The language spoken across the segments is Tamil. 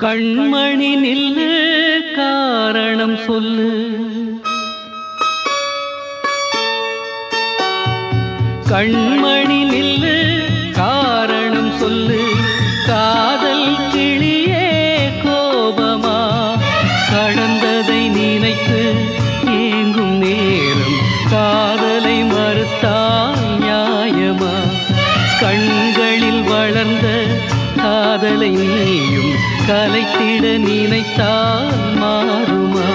கண்மணி நில்லு காரணம் சொல்லு, கண்மணி நில்லு காரணம் சொல்லு. காதல் கிளியே கோபமா, கடந்ததை நினைத்து ஏங்கும் நேரம் காதலை மறுத்தால் நியாயமா? கண்களில் வளர்ந்த காதலை நீயும் கலைத்திட நினைத்தால் மாறுமா?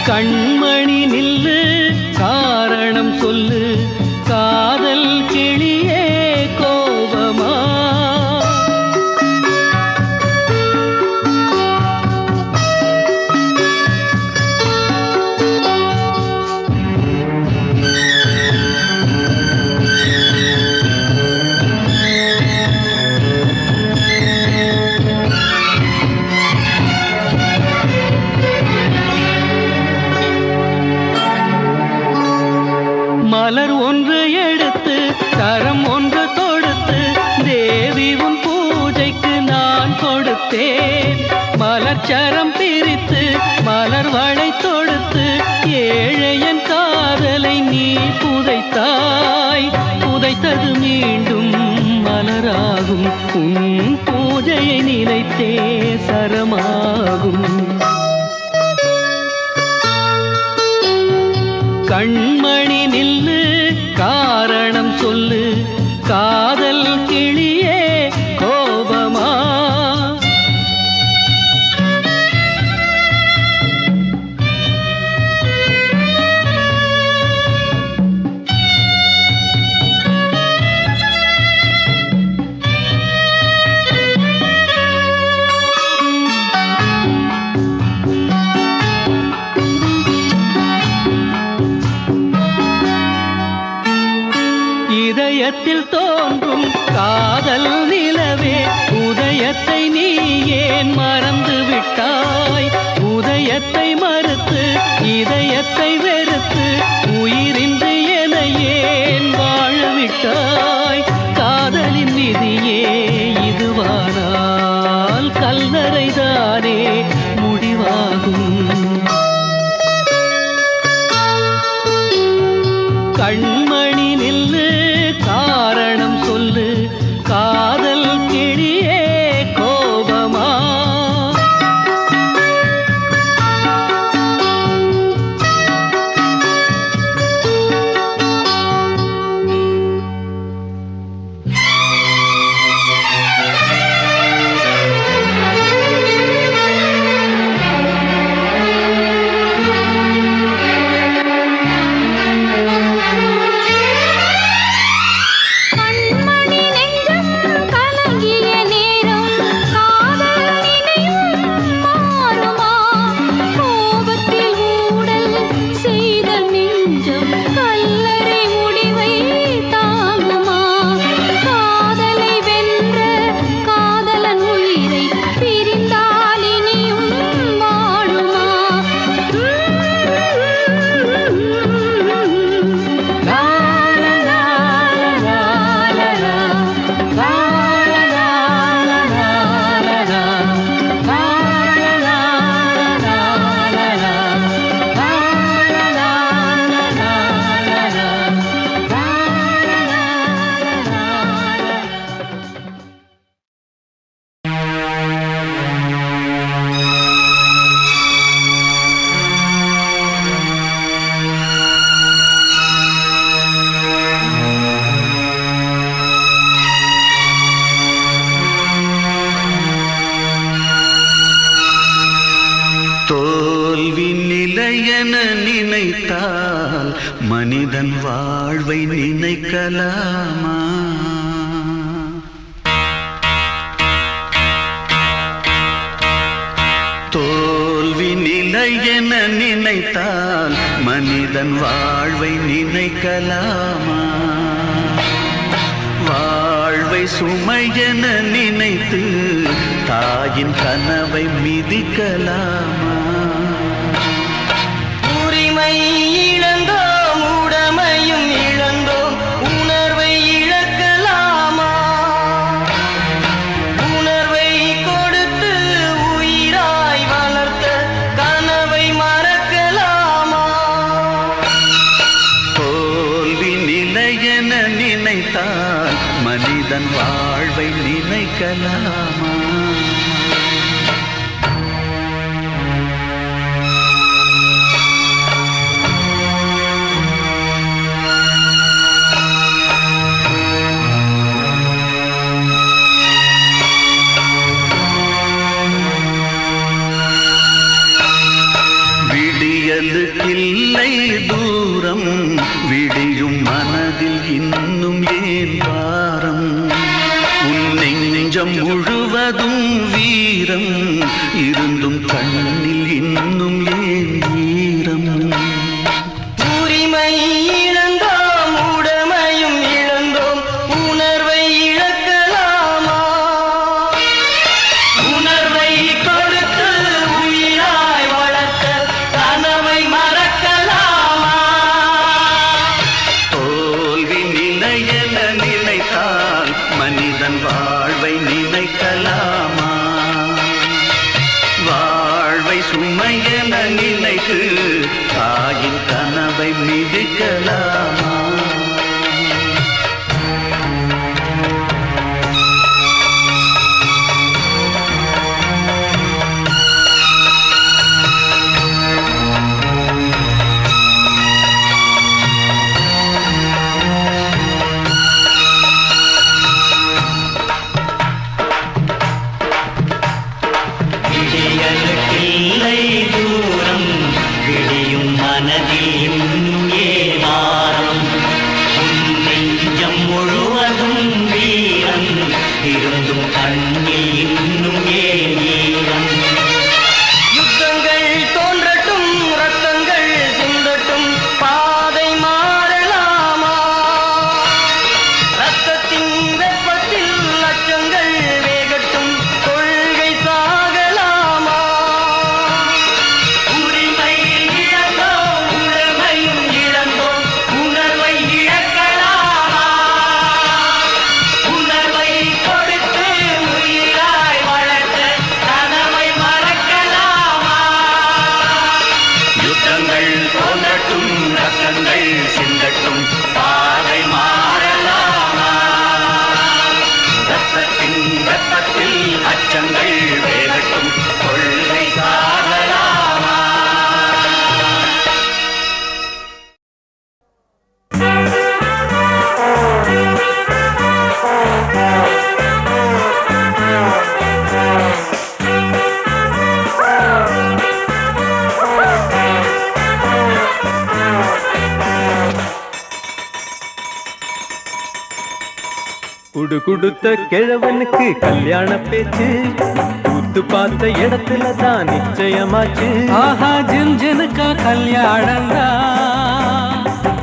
கண்மணி நில்லு காரணம் சொல்லு, காதல் கிளியே கோபமா? மலர் ஒன்று எடுத்து கரம் ஒன்று தொடுத்து தேவி உன் பூஜைக்கு நான் கொடுத்தேன். மலர்ச்சரம் பிரித்து மலர் வளை தொடுத்து ஏழையன் காதலை நீ புதைத்தாய். புதைத்தது மீண்டும் மலராகும், உன் பூஜையை நினைத்தே சரமாகும். கண்மணி நில்லு காரணம் சொல்லு, காதல் கிளியே கோபமா? இதயத்தில் தோன்றும் காதல் நிலவே, உதயத்தை நீ ஏன் மறந்து விட்டாய்? உதயத்தை மறுத்து இதயத்தை வெறுத்து உயிரின்றி என ஏன் வாழ விட்டாய்? காதலின் விதியே இதுவானால் கல்லறைதானே முடிவாகும். கண்மணி நில்லு காரணம் சொல்லு, காதல் கிளியே கோபமா? தோல்வி நிலையென நினைத்தால் மனிதன் வாழ்வை நினைக்கலாமா? தோல்வி நிலையென நினைத்தால் மனிதன் வாழ்வை நினைக்கலாமா? வாழ்வை சுமையென நினைத்து தாயின் கனவை மிதிக்கலாமா? உரிமை இழந்தோம், உடமையும் இழந்தோம், உணர்வை இழக்கலாமா? உணர்வை கொடுத்து மிதிக்கலாமா? விடியலுக்கில்லை தூரம், விடியும் மனதில் இன்னும் ஏன் பாரம்? உன் நெஞ்சம் முழுவதும் வீரம் இருந்தும் கண்ணில் இன்னும் ஏன் ஈரம்? உரிமை இழந்தோம், உடமையும் இழந்தோம், உணர்வை இழக்கலாமா? உணர்வை கொடுத்து உயிராய் வளர்த்த கனவை மறக்கலாமா? தோல்வி நிலையென நினைத்தால் மனிதன் வாழ்வை நினைக்கலாமா? வாழ்வை சுமையென நினைத்து தாயின் கனவை மிதிக்கலாமா? விடியலுக்கில்லை தூரம், விடியும் மனதில் இன்னும் ஏன் வாரம்? உன் நெஞ்சம் முழுவதும் வீரம் இருந்தும் கண்ணில் இன்னும் ஏன் ஈரம்? யுத்தங்கள் தோன்றட்டும், ரத்தங்கள் சிந்தட்டும், பாதை மாறலாமா? ரத்தத்தின் வெப்பத்தில் லட்சங்கள் வேகட்டும், கொள்கை சாகலாமா? உரிமை இழந்தோம், உடமையும் இழந்தோம், உணர்வை இழக்கலாமா? உணர்வை கொடுத்து உயிராய் வளர்த்த கனவை மறக்கலாமா? யுத்தங்கள் தோன்றட்டும், ரத்தங்கள் சிந்தட்டும், பாதை மாறலாமா? ரத்தத்தின் வெப்பத்தில் அச்சங்கள் வேகட்டும், கொள்கை சாகலாமா? குடு குடுத்த கிழவனுக்கு கல்யாண பேச்சு, கூத்து பார்த்த இடத்துல தான் நிச்சயமாச்சு. ஆஹா ஜின்ஜினுக்கா கல்யாணந்தா,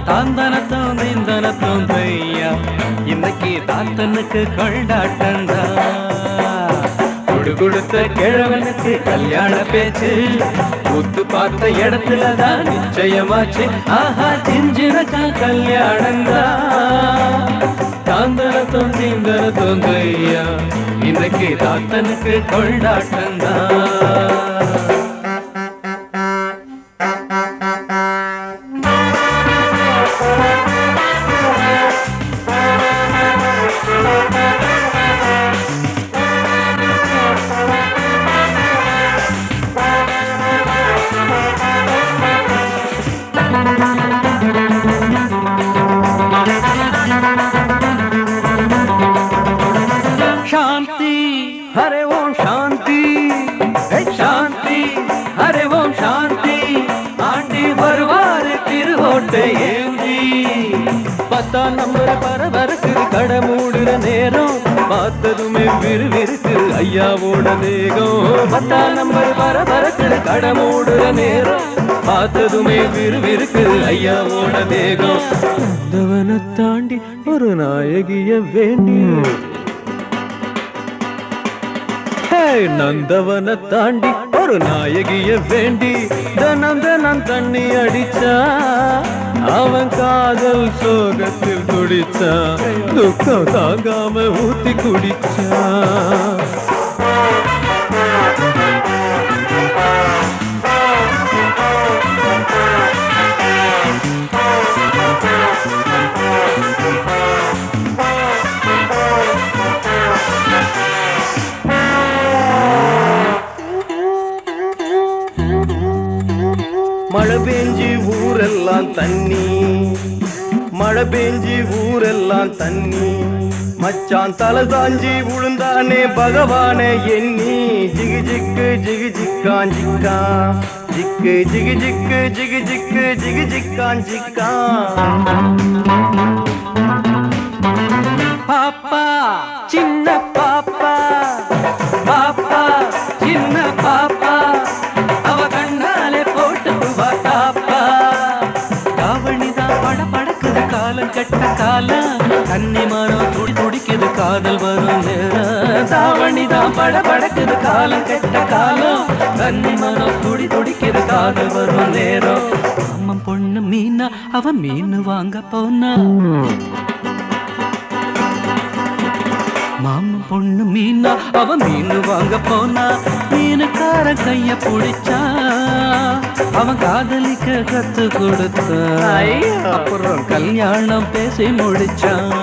தாந்தனத்தோம் தீந்தனத்தோம் தையா, இன்னைக்கு தாத்தனுக்கு கொண்டாட்டந்தா. குடு கொடுத்த கிழவனுக்கு கல்யாண பேச்சு, கூத்து பார்த்த இடத்துல தான் நிச்சயமாச்சு. ஆஹா ஜின்ஜினுக்கா கல்யாணந்தா, தாந்தனத்தோம் தீந்தனத்தோம் தையா, இன்னைக்கு தாத்தனுக்கு கொண்டாட்டந்தா. शांति हरे ओम शांति, शांति हरे ओम शांति, आंटी बरवार तिरुहोटे ஏந்தி. 10 நம்பர் பரபரக்கு கடை மூடுற நேரம், பார்த்ததுமே விறுவிறுக்கு ஐயாவோட தேகம். 10 நம்பர் பரபரக்கு கடை மூடுற நேரம், பார்த்ததுமே விறுவிறுக்கு ஐயாவோட தேகம். வந்தவனை தாண்டி ஒரு நாயகிய வேண்டி, நந்தவனை தாண்டி ஒரு நாயகிய வேண்டி, தனம் தனம் தண்ணி அடிச்சா, அவன் காதல் சோகத்தில் துடிச்சா, துக்கம் தாங்காம ஊத்தி குடிச்சா. பெஞ்சி ஊரெல்லாம் தண்ணி, மழை பெஞ்சி ஊரெல்லாம் தண்ணி. மச்சான் தலை சாஞ்சி உளுந்தானே பகவானே எண்ணி. ஜிகு ஜிக்கு ஜிகு ஜிக்கான் ஜிக்கா, ஜிக்கு ஜிகு ஜிக்கு ஜிகு ஜிக்கு ஜிகு ஜிக்கான் ஜிக்கா. பாப்பா சின்ன பாப்பா, பாப்பா சின்ன பாப்பா, அவ கண்ணாலே போட்டு தாப்பா. தாவணிதான் பட படக்குது காலம் கெட்ட காலம், கன்னி மரம் துடி துடிக்குது காதல் வரும் நேரம். தாவணிதான் பட படக்குது காலம் கெட்ட காலம், கன்னி மரம் துடி துடிக்குது காதல் வரும் நேரம். அம்மன் பொண்ணு மீனா அவ மீன் வாங்க போனா, மாமன் பொண்ணு மீனா அவ மீன் வாங்க போனா. மீனுக்கார கைய பிடிச்சா, அவன் காதலிக்க கத்து கொடுத்தான். அப்புறம் கல்யாணம் பேசி முடிச்சான்.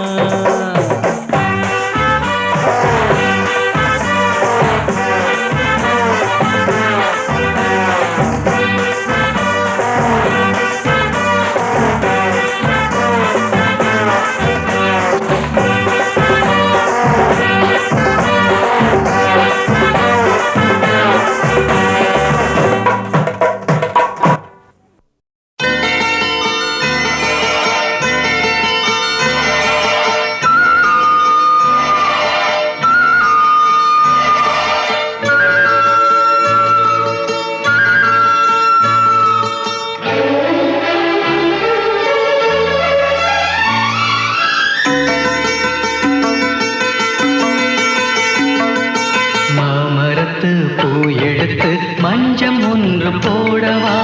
மஞ்சம் ஒன்று போடவா,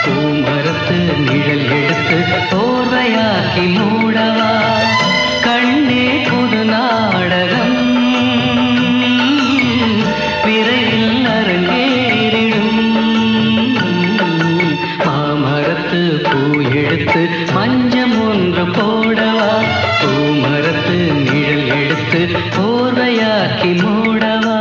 பூமரத்து நிழல் எடுத்து போர்வையாக்கி மூடவா. கண்ணே புது நாடகம் விரைவில் அரங்கேறிடும். மாமரத்து பூ எடுத்து மஞ்சம் ஒன்று போடவா, பூமரத்து நிழல் எடுத்து போர்வையாக்கி மூடவா.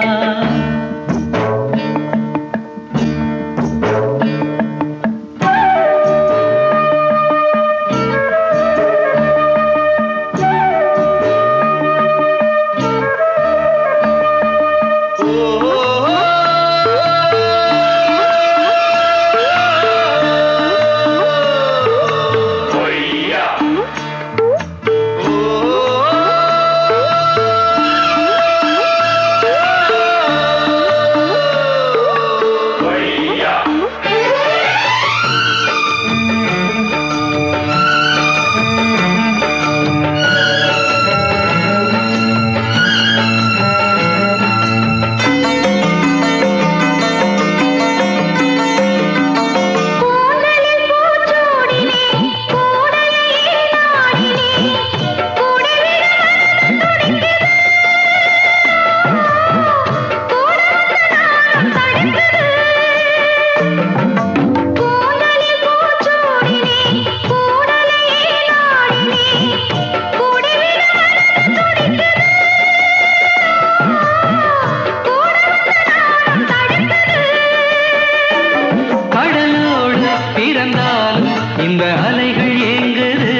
இந்த அலைகள் ஏங்குது,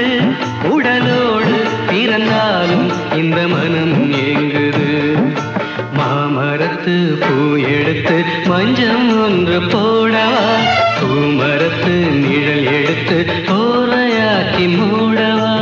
உடலோடு பிறந்தாலும் இந்த மனம் ஏங்குது. மாமரத்து பூ எடுத்து மஞ்சம் ஒன்று போடவா, பூமரத்து நிழல் எடுத்து போர்வையாக்கி மூடவா.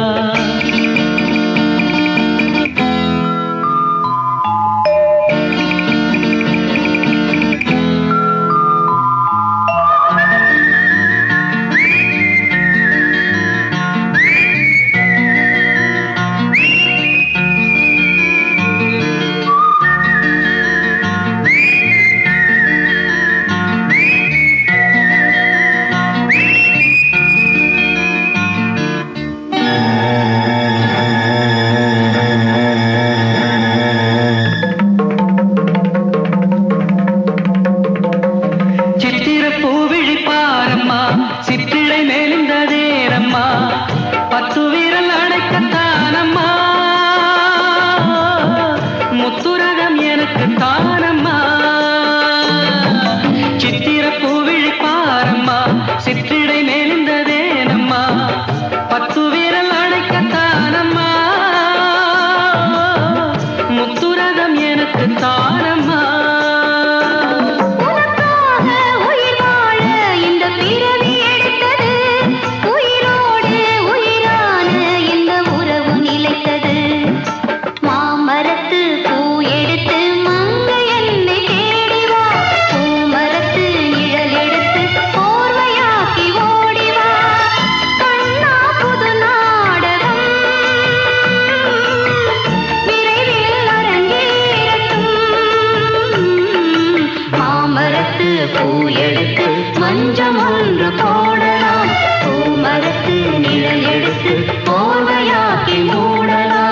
பூ எடுத்து மஞ்சம் ஒன்று போடலாம், பூமரத்து நிழல் எடுத்து போவையாக்கி மூடலாம்.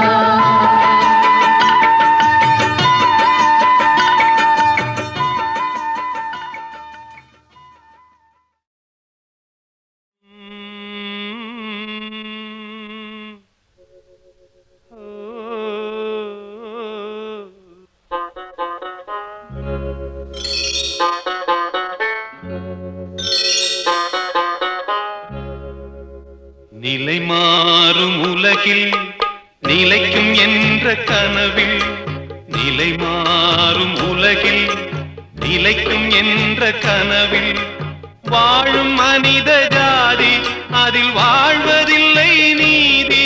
நிலை மாறும் உலகில் நிலைக்கும் என்ற கனவில், நிலை மாறும் உலகில் நிலைக்கும் என்ற கனவில் வாழும் மனித ஜாதி அதில் வாழ்வதில்லை நீதி.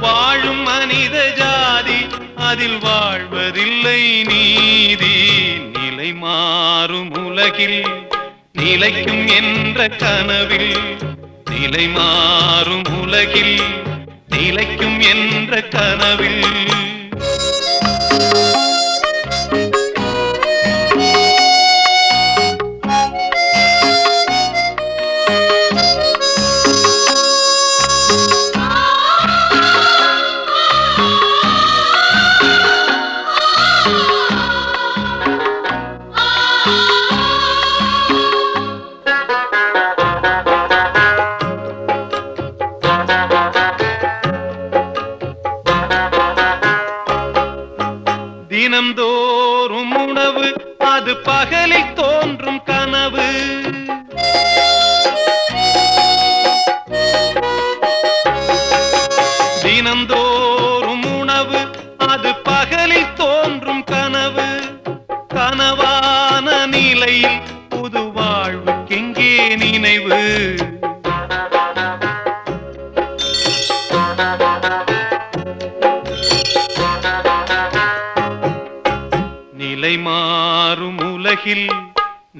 வாழும் மனித ஜாதி அதில் வாழ்வதில்லை நீதி. நிலை மாறும் உலகில் நிலைக்கும் என்ற கனவில், நிலை மாறும் உலகில் நிலைக்கும் என்ற கனவில். தினம்தோறும் உணவு அது பகலில் தோன்றும் கனவு. தினம்தோறும் உணவு அது பகலில் தோன்றும் கனவு. கனவான நிலையில் புது வாழ்வுக்கெங்கே நினைவு? நிலை மாறும் உலகில்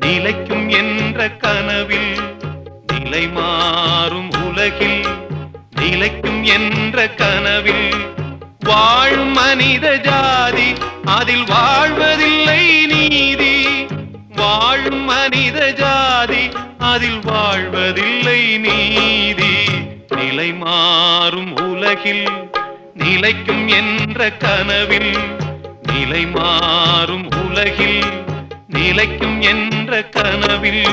நிலைக்கும் என்ற கனவில், நிலை மாறும் உலகில் நிலைக்கும் என்ற கனவில் வாழும் மனித ஜாதி அதில் வாழ்வதில்லை நீதி. வாழும் மனித ஜாதி அதில் வாழ்வதில்லை நீதி. நிலை மாறும் உலகில் நிலைக்கும் என்ற கனவில், நிலை மாறும் உலகில் நிலைக்கும் என்ற கனவில்.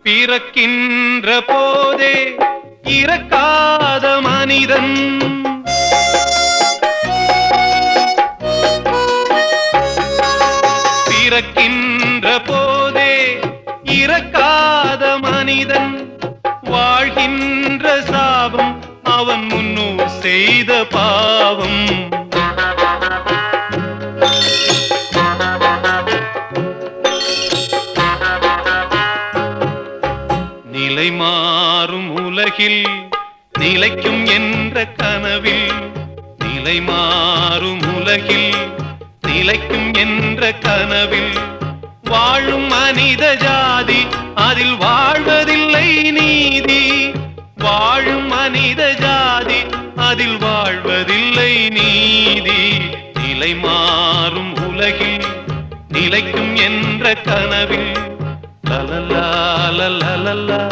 பிறக்கின்ற போதே இறக்காத மனிதன், பிறக்கின்ற போதே இறக்காத மனிதன் வாழ்கின்ற சாபம் அவன் முன்னோர் செய்த பாவம். நிலை மாறும் உலகில் நிலைக்கும் என்ற கனவில், நிலை மாறும் உலகில் நிலைக்கும் என்ற கனவில் வாழும் மனித ஜாதி அதில் வாழ்வதில்லை நீதி. வாழும் மனித ஜாதி அதில் வாழ்வதில்லை நீதி. நிலை மாறும் உலகில் நிலைக்கும் என்ற கனவில் லலலா லலலா.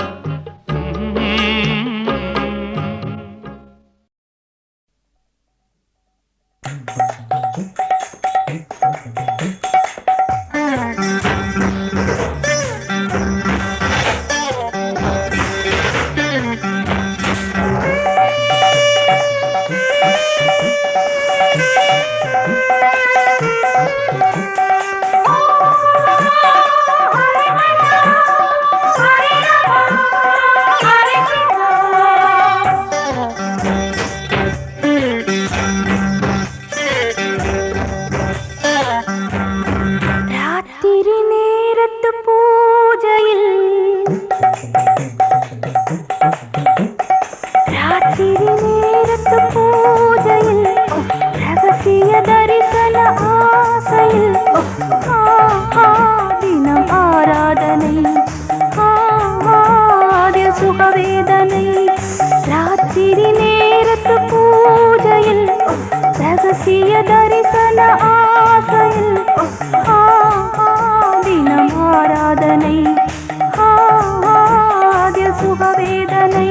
ரகசிய தரிசன ஆசையில் தினம் ஆராதனை ஆதிய சுகவேதனை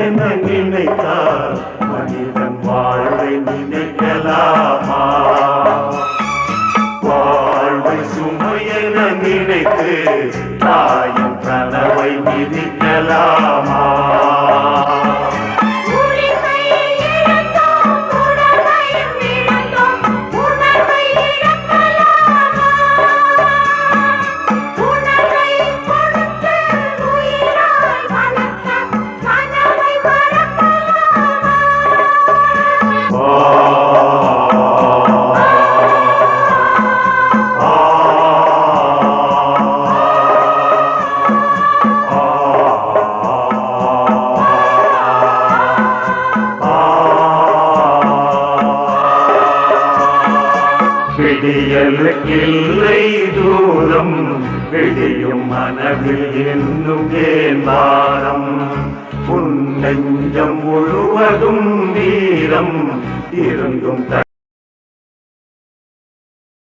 என நினைத்தால் மனிதன் வாழ்வை நினைக்கலாமா? வாழ்வை சுமையென நினைத்து தாயின் கனவை மிதிக்கலாமா? விடியலுக்கில்லை தூரம் விடியும் மனதில் இன்னும் ஏன் வாரம் உன் நெஞ்சம் முழுவதும் வீரம் இருந்தும்